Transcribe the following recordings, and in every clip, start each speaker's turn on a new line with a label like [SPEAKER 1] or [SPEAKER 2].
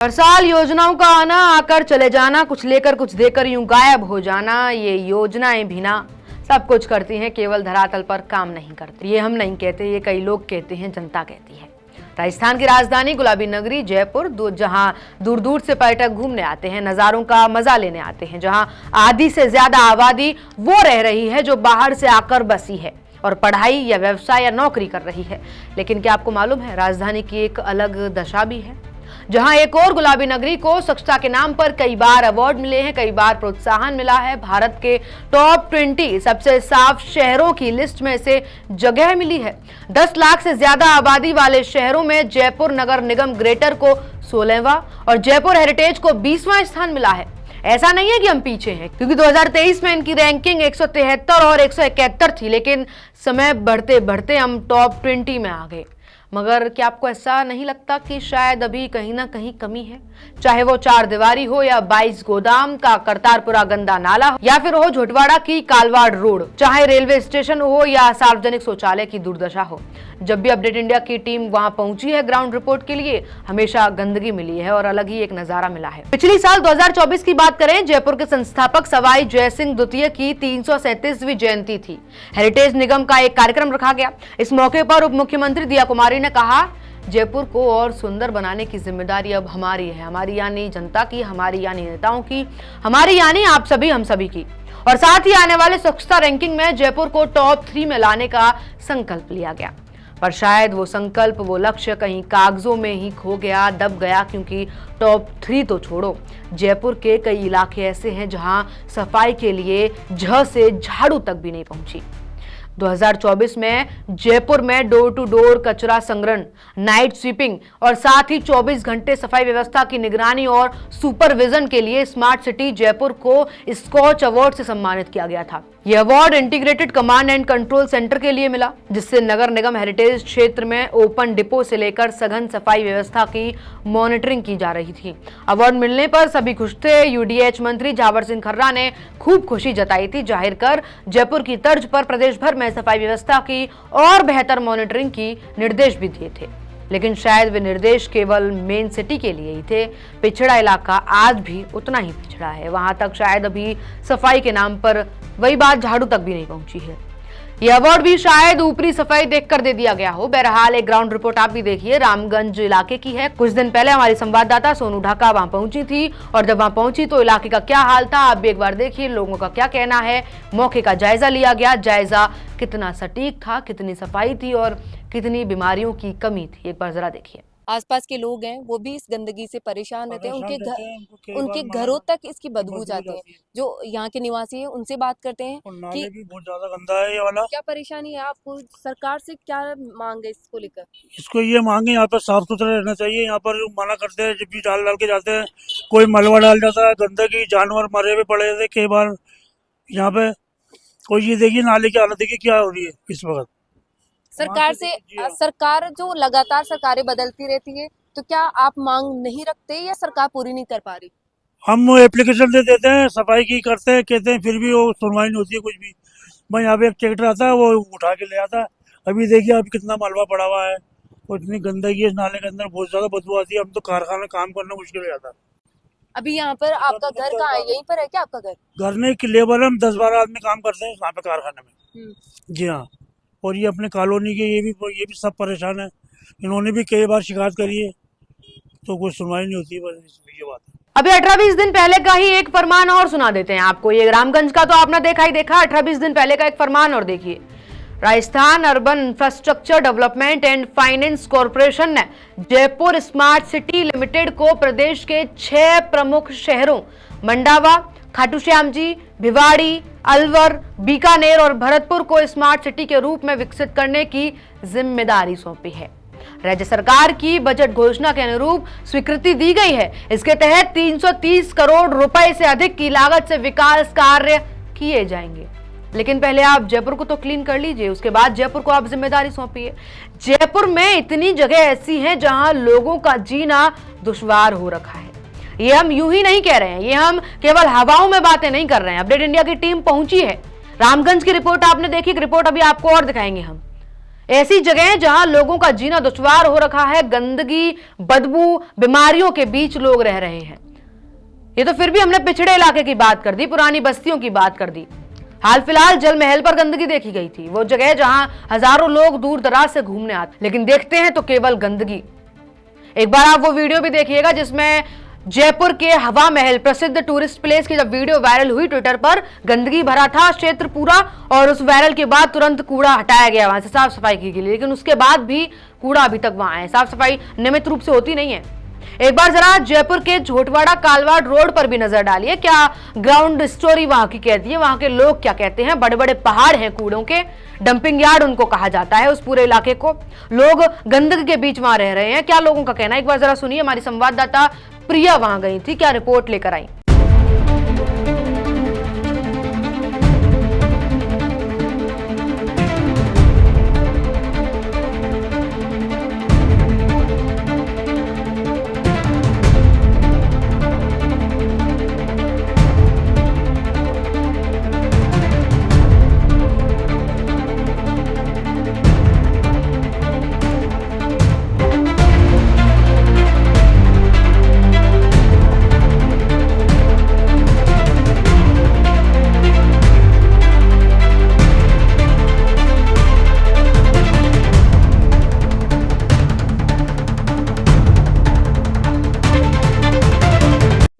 [SPEAKER 1] हर साल योजनाओं का आना, आकर चले जाना, कुछ लेकर कुछ देकर यूं गायब हो जाना, ये योजनाएं भी ना सब कुछ करती हैं, केवल धरातल पर काम नहीं करती। ये हम नहीं कहते, ये कई लोग कहते हैं, जनता कहती है। राजस्थान की राजधानी गुलाबी नगरी जयपुर, जहां दूर दूर से पर्यटक घूमने आते हैं, नजारों का मजा लेने आते हैं, जहां आधी से ज्यादा आबादी वो रह रही है जो बाहर से आकर बसी है और पढ़ाई या व्यवसाय या नौकरी कर रही है। लेकिन क्या आपको मालूम है, राजधानी की एक अलग दशा भी है, जहां एक और गुलाबी नगरी को स्वच्छता के नाम पर कई बार अवार्ड मिले हैं, कई बार प्रोत्साहन मिला है। भारत के टॉप 20 सबसे साफ शहरों की लिस्ट में से जगह मिली है। 10 लाख से ज्यादा आबादी वाले शहरों में जयपुर नगर निगम ग्रेटर को 16वां और जयपुर हेरिटेज को 20वां स्थान मिला है। ऐसा नहीं है कि हम पीछे हैं, क्योंकि 2023 में इनकी रैंकिंग 173 और 171 थी, लेकिन समय बढ़ते बढ़ते हम टॉप 20 में आ गए। मगर क्या आपको ऐसा नहीं लगता कि शायद अभी कहीं ना कहीं कमी है? चाहे वो 4 दीवारी हो या 22 गोदाम का करतारपुरा गंदा नाला हो या फिर हो झोटवाड़ा की कालवाड़ रोड, चाहे रेलवे स्टेशन हो या सार्वजनिक शौचालय की दुर्दशा हो। जब भी अपडेट इंडिया की टीम वहां पहुंची है ग्राउंड रिपोर्ट के लिए, हमेशा गंदगी मिली है और अलग ही एक नजारा मिला है। पिछली साल 2024 की बात करें, जयपुर के संस्थापक सवाई जयसिंह द्वितीय की 337वीं जयंती थी। हेरिटेज निगम का एक कार्यक्रम रखा गया। इस मौके पर उप मुख्यमंत्री दिया कुमारी ने कहा, जयपुर को और सुंदर बनाने की जिम्मेदारी अब हमारी है, हमारी यानी जनता की, हमारी यानी नेताओं की, हमारी यानी आप सभी हम सभी की। और साथ ही आने वाले स्वच्छता रैंकिंग में जयपुर को टॉप 3 में लाने का संकल्प लिया गया। पर शायद वो संकल्प, वो लक्ष्य कहीं कागजों में ही खो गया, दब गया, क्योंकि टॉप 3 तो छोड़ो, जयपुर के कई इलाके ऐसे हैं जहां सफाई के लिए झ से झाड़ू तक भी नहीं पहुंची। 2024 में जयपुर में डोर टू डोर कचरा संग्रहण, नाइट स्वीपिंग और साथ ही 24 घंटे सफाई व्यवस्था की निगरानी और सुपरविजन के लिए स्मार्ट सिटी जयपुर को स्कॉच अवार्ड से सम्मानित किया गया था। यह award integrated command and control centre के लिए मिला, जिससे नगर निगम हेरिटेज क्षेत्र में ओपन डिपो से लेकर सघन सफाई व्यवस्था की मॉनिटरिंग की जा रही थी। अवार्ड मिलने पर सभी खुश थे। यूडीएच मंत्री झावर सिंह खर्रा ने खूब खुशी जताई थी, जाहिर कर जयपुर की तर्ज पर प्रदेश भर में सफाई व्यवस्था की और बेहतर मॉनिटरिंग की निर्देश भी दिए थे। लेकिन शायद वे निर्देश केवल मेन सिटी के लिए ही थे। पिछड़ा इलाका आज भी उतना ही पिछड़ा है, वहां तक शायद अभी सफाई के नाम पर वही बात झाड़ू तक भी नहीं पहुंची है। यह अवार्ड भी शायद ऊपरी सफाई देखकर दे दिया गया हो। बहरहाल एक ग्राउंड रिपोर्ट आप भी देखिए, रामगंज इलाके की है। कुछ दिन पहले हमारी संवाददाता सोनू ढाका वहां पहुंची थी और जब वहां पहुंची तो इलाके का क्या हाल था, आप भी एक बार देखिए, लोगों का क्या कहना है। मौके का जायजा लिया गया, जायजा कितना सटीक था, कितनी सफाई थी और कितनी बीमारियों की कमी थी, एक बार जरा देखिए।
[SPEAKER 2] आसपास के लोग हैं वो भी इस गंदगी से परेशान रहते हैं, उनके घरों तक इसकी बदबू जाती है। जो यहाँ के निवासी हैं उनसे बात करते हैं कि
[SPEAKER 3] भी बहुत ज्यादा गंदा है ये वाला।
[SPEAKER 2] क्या परेशानी है आपको, सरकार से क्या मांग है इसको लेकर?
[SPEAKER 3] इसको ये मांगे, यहाँ पर साफ सुथरा रहना चाहिए। यहाँ पर मना करते हैं, जब भी डाल के जाते हैं, कोई मलबा डाल जाता है, गंदगी, जानवर मरे हुए पड़े थे कई बार यहाँ पे। कोई ये देखिए नाले की हालत देखिए क्या हो रही है इस वक्त।
[SPEAKER 2] सरकार जो लगातार सरकारें बदलती रहती है, तो क्या आप मांग नहीं रखते या सरकार पूरी नहीं कर पा रही?
[SPEAKER 3] हम एप्लीकेशन दे देते हैं, सफाई की करते हैं, कहते हैं, फिर भी वो सुनवाई नहीं होती है कुछ भी। मैं यहाँ पे एक ट्रैक्टर आता है, वो उठा के ले आता है। अभी देखिए अब कितना मलबा पड़ा हुआ है और इतनी गंदगी है नाले के अंदर, बहुत ज्यादा बदबू आती है। हम तो कारखाना में काम करना मुश्किल हो जाता है।
[SPEAKER 2] अभी यहाँ पर आपका घर कहाँ है? यहीं पर है क्या आपका घर?
[SPEAKER 3] घर में लेबर हम 10-12 आदमी काम करते हैं यहाँ पे कारखाने में। जी हाँ, और ये अपने कॉलोनी के ये भी सब परेशान है। इन्होंने भी कई बार शिकायत करी है तो कोई सुनवाई नहीं होती है, बस ये बात है।
[SPEAKER 1] अभी 18-20 दिन पहले का ही एक फरमान और सुना देते हैं आपको। ये रामगंज का तो आपने देखा ही देखा, 18-20 दिन पहले का एक फरमान और देखिए। Rajasthan urban infrastructure development and finance corporation ने जयपुर स्मार्ट सिटी लिमिटेड को प्रदेश के 6 प्रमुख शहरों मंडावा, खाटू श्याम जी, भिवाड़ी, अलवर, बीकानेर और भरतपुर को स्मार्ट सिटी के रूप में विकसित करने की जिम्मेदारी सौंपी है। राज्य सरकार की बजट घोषणा के अनुरूप स्वीकृति दी गई है। इसके तहत 330 करोड़ रुपए से अधिक की लागत से विकास कार्य किए जाएंगे। लेकिन पहले आप जयपुर को तो क्लीन कर लीजिए, उसके बाद जयपुर को आप जिम्मेदारी सौंपिए। जयपुर में इतनी जगह ऐसी हैं जहां लोगों का जीना दुश्वार हो रखा है। ये हम यूं ही नहीं कह रहे हैं, ये हम केवल हवाओं में बातें नहीं कर रहे हैं। अपडेट इंडिया की टीम पहुंची है, रामगंज की रिपोर्ट आपने देखी, रिपोर्ट अभी आपको और दिखाएंगे हम। ऐसी जगह जहां लोगों का जीना दुश्वार हो रखा है, गंदगी, बदबू, बीमारियों के बीच लोग रह रहे हैं। ये तो फिर भी हमने पिछड़े इलाके की बात कर दी, पुरानी बस्तियों की बात कर दी। हाल फिलहाल जल महल पर गंदगी देखी गई थी, वो जगह जहां हजारों लोग दूर दराज से घूमने आते, लेकिन देखते हैं तो केवल गंदगी। एक बार आप वो वीडियो भी देखिएगा जिसमें जयपुर के हवा महल, प्रसिद्ध टूरिस्ट प्लेस की जब वीडियो वायरल हुई ट्विटर पर, गंदगी भरा था क्षेत्र पूरा, और उस वायरल के बाद तुरंत कूड़ा हटाया गया वहां से, साफ सफाई की गई, लेकिन उसके बाद भी कूड़ा अभी तक वहां है। साफ सफाई नियमित रूप से होती नहीं है। एक बार जरा जयपुर के झोटवाड़ा कालवाड़ रोड पर भी नजर डालिए, क्या ग्राउंड स्टोरी वहां की कहती है, वहां के लोग क्या कहते हैं। बड़े बड़े पहाड़ हैं कूड़ों के, डंपिंग यार्ड उनको कहा जाता है उस पूरे इलाके को। लोग गंदगी के बीच वहां रह रहे हैं, क्या लोगों का कहना है, एक बार जरा सुनिए। हमारी संवाददाता प्रिया वहां गई थी, क्या रिपोर्ट लेकर आई।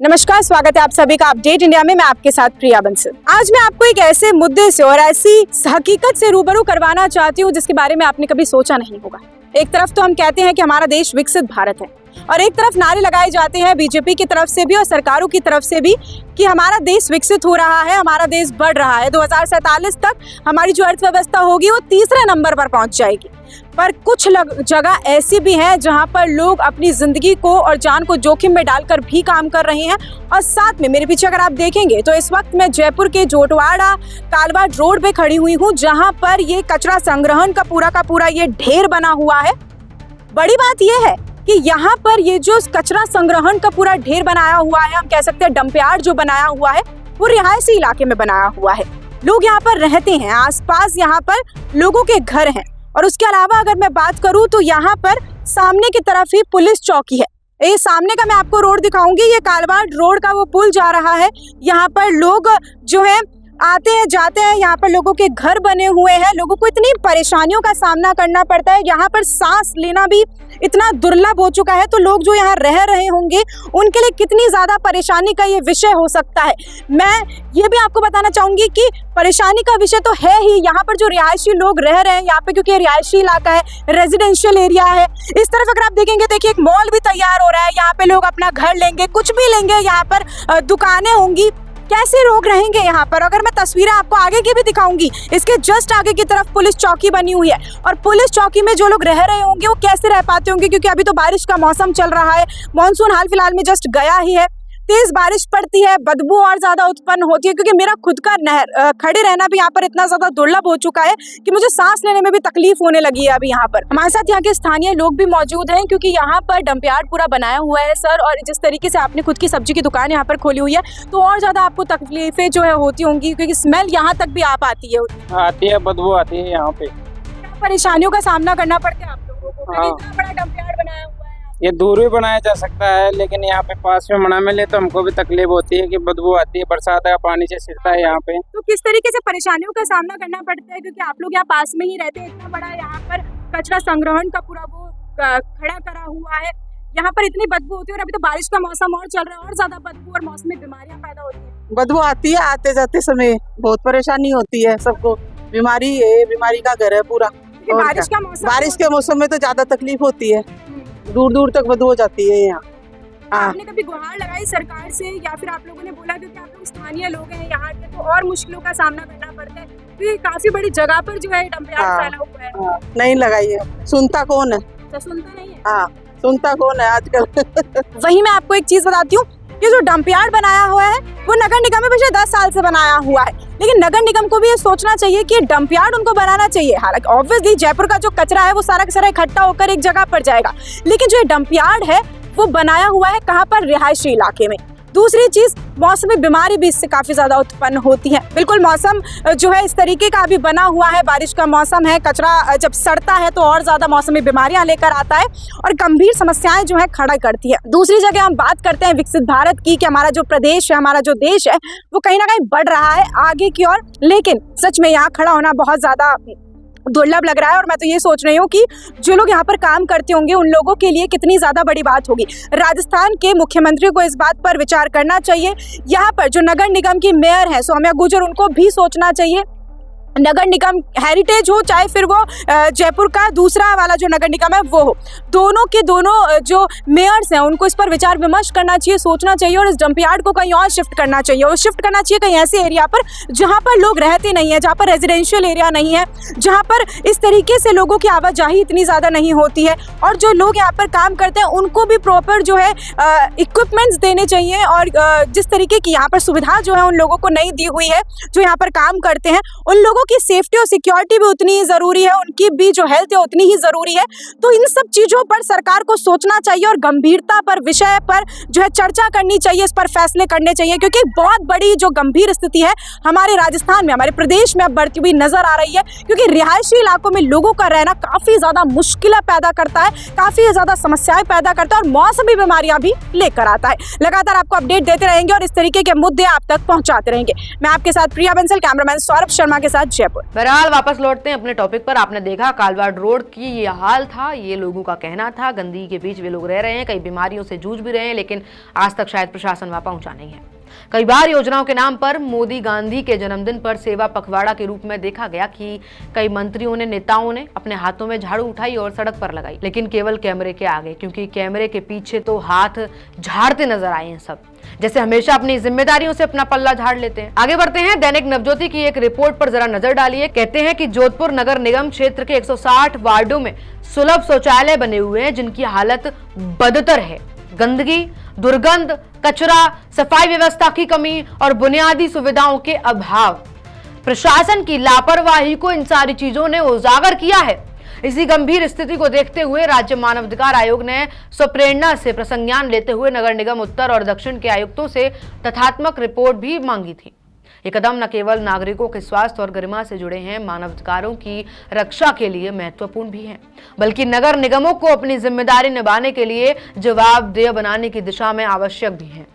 [SPEAKER 4] नमस्कार, स्वागत है आप सभी का अपडेट इंडिया में। मैं आपके साथ प्रिया बंसल। आज मैं आपको एक ऐसे मुद्दे से और ऐसी हकीकत से रूबरू करवाना चाहती हूँ जिसके बारे में आपने कभी सोचा नहीं होगा। एक तरफ तो हम कहते हैं कि हमारा देश विकसित भारत है, और एक तरफ नारे लगाए जाते हैं बीजेपी की तरफ से भी और सरकारों की तरफ से भी कि हमारा देश विकसित हो रहा है, हमारा देश बढ़ रहा है, 2047 तक हमारी जो अर्थव्यवस्था होगी वो तीसरे नंबर पर पहुंच जाएगी। पर कुछ जगह ऐसी भी हैं जहां पर लोग अपनी जिंदगी को और जान को जोखिम में डालकर भी काम कर रहे हैं। और साथ में मेरे पीछे अगर आप देखेंगे तो इस वक्त मैं जयपुर के झोटवाड़ा कालवाड़ रोड पे खड़ी हुई हूँ, जहां पर ये कचरा संग्रहण का पूरा ये ढेर बना हुआ है। बड़ी बात यह है कि यहाँ पर ये जो कचरा संग्रहण का पूरा ढेर बनाया हुआ है, हम कह सकते हैं डंप यार्ड जो बनाया हुआ है, वो रिहायशी इलाके में बनाया हुआ है। लोग यहाँ पर रहते हैं, आसपास यहाँ पर लोगों के घर हैं। और उसके अलावा अगर मैं बात करूँ तो यहाँ पर सामने की तरफ ही पुलिस चौकी है। ये सामने का मैं आपको रोड दिखाऊंगी, ये कालवाड़ रोड का वो पुल जा रहा है। यहाँ पर लोग जो है आते हैं जाते हैं, यहाँ पर लोगों के घर बने हुए हैं। लोगों को इतनी परेशानियों का सामना करना पड़ता है, यहाँ पर सांस लेना भी इतना दुर्लभ हो चुका है। तो लोग जो यहाँ रह रहे होंगे उनके लिए कितनी ज़्यादा परेशानी का ये विषय हो सकता है। मैं ये भी आपको बताना चाहूँगी कि परेशानी का विषय तो है ही, यहाँ पर जो रिहायशी लोग रह रहे हैं यहाँ पे, क्योंकि रिहायशी इलाका है, रेजिडेंशियल एरिया है। इस तरफ अगर आप देखेंगे, देखिए एक मॉल भी तैयार हो रहा है, यहाँ पे लोग अपना घर लेंगे, कुछ भी लेंगे, यहाँ पर दुकानें होंगी। कैसे लोग रहेंगे यहाँ पर? अगर मैं तस्वीरें आपको आगे की भी दिखाऊंगी, इसके जस्ट आगे की तरफ पुलिस चौकी बनी हुई है, और पुलिस चौकी में जो लोग रह रहे होंगे वो कैसे रह पाते होंगे, क्योंकि अभी तो बारिश का मौसम चल रहा है, मानसून हाल फिलहाल में जस्ट गया ही है। तेज बारिश पड़ती है, बदबू और ज्यादा उत्पन्न होती है, क्योंकि मेरा खुद का खड़े रहना भी यहाँ पर इतना ज्यादा दुर्लभ हो चुका है कि मुझे सांस लेने में भी तकलीफ होने लगी है अभी यहाँ पर। हमारे साथ यहाँ के स्थानीय लोग भी मौजूद हैं, क्योंकि यहाँ पर डंप यार्ड पूरा बनाया हुआ है सर, और जिस तरीके से आपने खुद की सब्जी की दुकान यहाँ पर खोली हुई है, तो और ज्यादा आपको तकलीफें जो है होती होंगी, क्योंकि स्मेल यहाँ तक भी आप आती है,
[SPEAKER 5] बदबू आती है यहाँ पे।
[SPEAKER 4] परेशानियों का सामना करना पड़ता है आप लोगों को। इतना बड़ा डंप यार्ड बनाया हुआ है,
[SPEAKER 5] ये दूर भी बनाया जा सकता है, लेकिन यहाँ पे पास में बना मिले तो हमको भी तकलीफ होती है कि बदबू आती है, बरसात का पानी से छिड़ता है यहाँ पे।
[SPEAKER 4] तो किस तरीके से परेशानियों का सामना करना पड़ता है, क्योंकि आप लोग यहाँ पास में ही रहते हैं, इतना बड़ा यहाँ पर कचरा संग्रहण का पूरा वो खड़ा करा हुआ है, यहाँ पर इतनी बदबू होती है, और अभी तो बारिश का मौसम और चल रहा है, और ज्यादा बदबू और मौसमी बीमारियां पैदा होती है।
[SPEAKER 6] बदबू आती है, आते जाते समय बहुत परेशानी होती है सबको। बीमारी है, बीमारी का घर है पूरा। बारिश के मौसम में तो ज्यादा तकलीफ होती है, दूर दूर तक बदबू हो जाती है यहाँ।
[SPEAKER 4] आपने कभी गुहार लगाई सरकार से, या फिर आप लोगों ने बोला, क्योंकि आप लोग स्थानीय लोग हैं यहाँ के, तो और मुश्किलों का सामना करना पड़ता है, क्योंकि काफी बड़ी जगह पर जो है डंप यार्ड फैला हुआ है।
[SPEAKER 6] नहीं लगाई है, सुनता कौन है?
[SPEAKER 4] तो सुनता नहीं है।
[SPEAKER 6] हाँ, सुनता कौन है आजकल।
[SPEAKER 4] वही मैं आपको एक चीज बताती हूँ, ये जो डंप यार्ड बनाया हुआ है वो नगर निगम में पिछले 10 साल से बनाया हुआ है, लेकिन नगर निगम को भी ये सोचना चाहिए कि डंप यार्ड उनको बनाना चाहिए। हालांकि ऑब्वियसली जयपुर का जो कचरा है वो सारा का सारा इकट्ठा होकर एक जगह पर जाएगा, लेकिन जो डंप यार्ड है वो बनाया हुआ है कहाँ पर? रिहायशी इलाके में। दूसरी चीज मौसमी बीमारी भी इससे काफी ज्यादा उत्पन्न होती है। बिल्कुल मौसम जो है इस तरीके का अभी बना हुआ है, बारिश का मौसम है, कचरा जब सड़ता है तो और ज्यादा मौसमी बीमारियां लेकर आता है और गंभीर समस्याएं जो है खड़ा करती है। दूसरी जगह हम बात करते हैं विकसित भारत की, कि हमारा जो प्रदेश है, हमारा जो देश है वो कहीं ना कहीं बढ़ रहा है आगे की ओर, लेकिन सच में यहाँ खड़ा होना बहुत ज्यादा दुर्लभ लग रहा है। और मैं तो ये सोच रही हूँ कि जो लोग यहाँ पर काम करते होंगे उन लोगों के लिए कितनी ज्यादा बड़ी बात होगी। राजस्थान के मुख्यमंत्री को इस बात पर विचार करना चाहिए। यहाँ पर जो नगर निगम की मेयर है सौम्या गुर्जर, उनको भी सोचना चाहिए। नगर निगम हेरिटेज हो चाहे फिर वो जयपुर का दूसरा वाला जो नगर निगम है वो हो, दोनों के दोनों जो मेयर्स हैं उनको इस पर विचार विमर्श करना चाहिए, सोचना चाहिए और इस डंपयार्ड को कहीं और शिफ्ट करना चाहिए। और शिफ्ट करना चाहिए कहीं ऐसे एरिया पर जहाँ पर लोग रहते नहीं है, जहाँ पर रेजिडेंशियल एरिया नहीं है, जहाँ पर इस तरीके से लोगों की आवाजाही इतनी ज़्यादा नहीं होती है। और जो लोग यहाँ पर काम करते हैं उनको भी प्रॉपर जो है इक्विपमेंट्स देने चाहिए। और जिस तरीके की यहाँ पर सुविधा जो है उन लोगों को नहीं दी हुई है जो यहाँ पर काम करते हैं, उन लोगों की सेफ्टी और सिक्योरिटी भी उतनी ही जरूरी है, उनकी भी जो हेल्थ है उतनी ही जरूरी है। तो इन सब चीजों पर सरकार को सोचना चाहिए और गंभीरता पर, विषय पर जो है चर्चा करनी चाहिए, इस पर फैसले करने चाहिए, क्योंकि बहुत बड़ी जो गंभीर स्थिति है हमारे राजस्थान में, हमारे प्रदेश में अब बढ़ती हुई नजर आ रही है। क्योंकि रिहायशी इलाकों में लोगों का रहना काफी ज्यादा मुश्किलें पैदा करता है, काफी ज्यादा समस्याएं पैदा करता है और मौसमी बीमारियां भी लेकर आता है। लगातार आपको अपडेट देते रहेंगे और इस तरीके के मुद्दे आप तक पहुंचाते रहेंगे। मैं आपके साथ प्रिया बंसल, कैमरामैन सौरभ शर्मा के साथ जयपुर।
[SPEAKER 1] बहरहाल वापस लौटते हैं अपने टॉपिक पर। आपने देखा कालवाड़ रोड की ये हाल था, ये लोगों का कहना था। गंदगी के बीच वे लोग रह रहे हैं, कई बीमारियों से जूझ भी रहे हैं, लेकिन आज तक शायद प्रशासन वहां पहुंचा नहीं है। कई बार योजनाओं के नाम पर मोदी गांधी के जन्मदिन पर सेवा पखवाड़ा के रूप में देखा गया कि कई मंत्रियों ने, नेताओं ने अपने हाथों में झाड़ू उठाई और सड़क पर लगाई, लेकिन केवल कैमरे के आगे, क्योंकि कैमरे के पीछे तो हाथ झाड़ते नजर आए हैं सब, जैसे हमेशा अपनी जिम्मेदारियों से अपना पल्ला झाड़ लेते हैं। आगे बढ़ते हैं, दैनिक नवज्योति की एक रिपोर्ट पर जरा नजर डालिए। कहते हैं कि जोधपुर नगर निगम क्षेत्र के 160 वार्डों में सुलभ शौचालय बने हुए हैं जिनकी हालत बदतर है। गंदगी, दुर्गंध, कचरा, सफाई व्यवस्था की कमी और बुनियादी सुविधाओं के अभाव, प्रशासन की लापरवाही को इन सारी चीजों ने उजागर किया है। इसी गंभीर स्थिति को देखते हुए राज्य मानवाधिकार आयोग ने स्वप्रेरणा से प्रसंज्ञान लेते हुए नगर निगम उत्तर और दक्षिण के आयुक्तों से तथ्यात्मक रिपोर्ट भी मांगी थी। ये कदम न केवल नागरिकों के स्वास्थ्य और गरिमा से जुड़े हैं, मानवाधिकारों की रक्षा के लिए महत्वपूर्ण भी हैं, बल्कि नगर निगमों को अपनी जिम्मेदारी निभाने के लिए जवाबदेह बनाने की दिशा में आवश्यक भी हैं।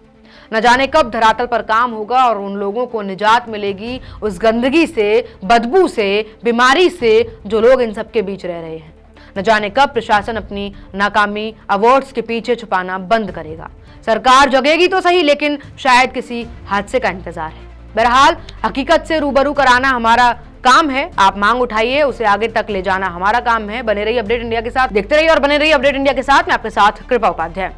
[SPEAKER 1] न जाने कब धरातल पर काम होगा और उन लोगों को निजात मिलेगी उस गंदगी से, बदबू से, बीमारी से जो लोग इन सबके बीच रह रहे हैं। न जाने कब प्रशासन अपनी नाकामी अवार्ड्स के पीछे छुपाना बंद करेगा। सरकार जगेगी तो सही, लेकिन शायद किसी हादसे का इंतजार है। बहरहाल हकीकत से रूबरू कराना हमारा काम है, आप मांग उठाइए, उसे आगे तक ले जाना हमारा काम है। बने रहिए अपडेट इंडिया के साथ, देखते रहिए और बने रहिए अपडेट इंडिया के साथ। मैं आपके साथ कृपा उपाध्याय।